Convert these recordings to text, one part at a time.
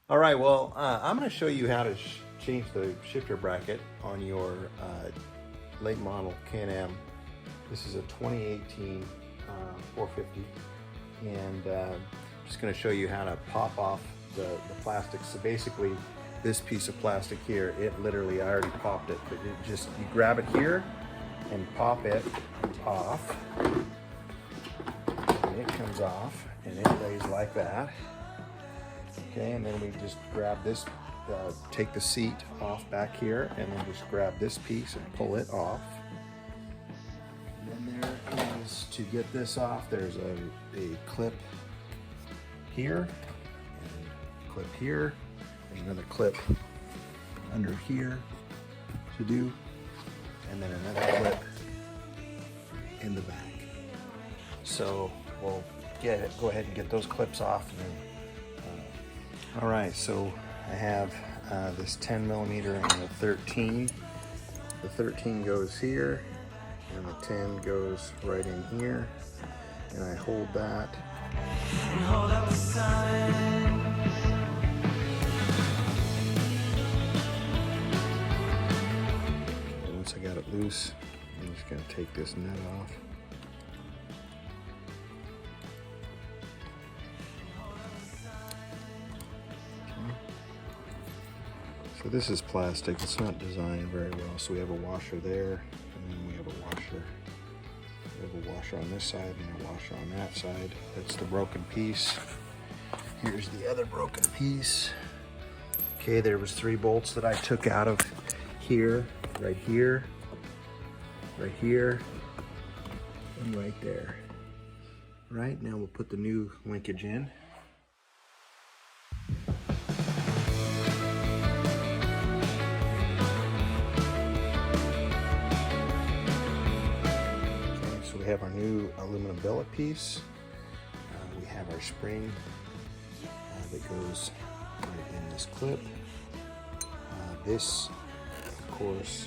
All right, well, I'm going to show you how to change the shifter bracket on your late model Can Am. This is a 2018 450, and I'm just going to show you how to pop off the plastic. So basically, this piece of plastic here, it literally, I already popped it, but it just, you grab it here and pop it off, and it comes off, and it lays like that. Okay, and then we just grab this, take the seat off back here, and then just grab this piece and pull it off. And then there is, to get this off, there's a clip here, and clip here. There's another clip under here to do, and then another clip in the back. So we'll go ahead and get those clips off. And then, all right, so I have this 10 millimeter and a 13. The 13 goes here, and the 10 goes right in here, and I hold that. And hold up the sign. Once I got it loose, I'm just gonna take this nut off. So this is plastic, it's not designed very well. So we have a washer there, and then we have a washer. We have a washer on this side and a washer on that side. That's the broken piece. Here's the other broken piece. Okay, there was 3 bolts that I took out of here, right here, right here, and right there. Right, now we'll put the new linkage in. We have our new aluminum billet piece. We have our spring that goes right in this clip. This, of course,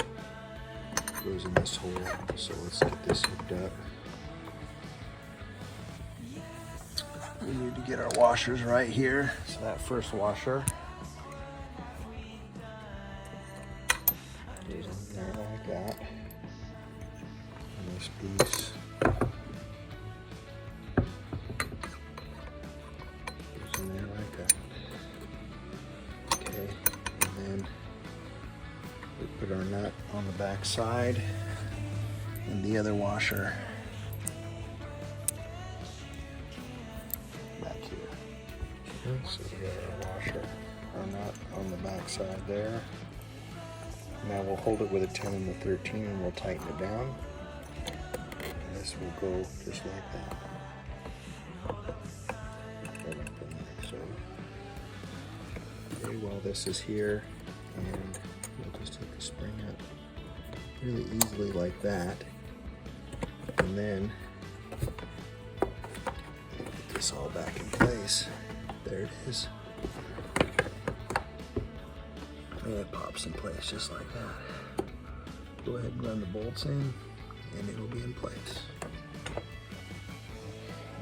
goes in this hole. So let's get this hooked up. We need to get our washers right here. So that first washer goes in there like that. And this piece goes in there like that. Okay, and then we put our nut on the back side, and the other washer back here. Okay, so we got our washer, our nut on the back side there. Now we'll hold it with a 10 and a 13, and we'll tighten it down. This will go just like that. Right up in there. So, okay, while this is here, and we'll just take the spring up really easily like that, and then get this all back in place. There it is. And it pops in place just like that. Go ahead and run the bolts in, and it'll be in place.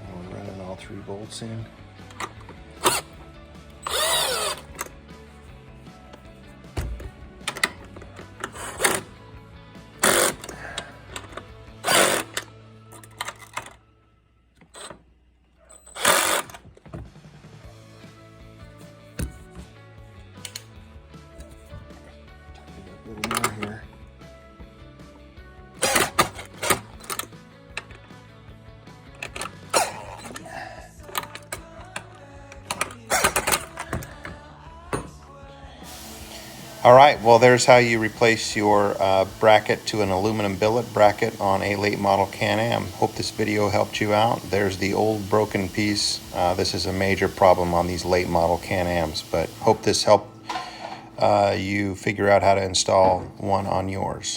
Now we're running all 3 bolts in. A little more here. All right, well, there's how you replace your bracket to an aluminum billet bracket on a late model Can Am. Hope this video helped you out. There's the old broken piece. This is a major problem on these late model Can Ams, but hope this helped you figure out how to install one on yours.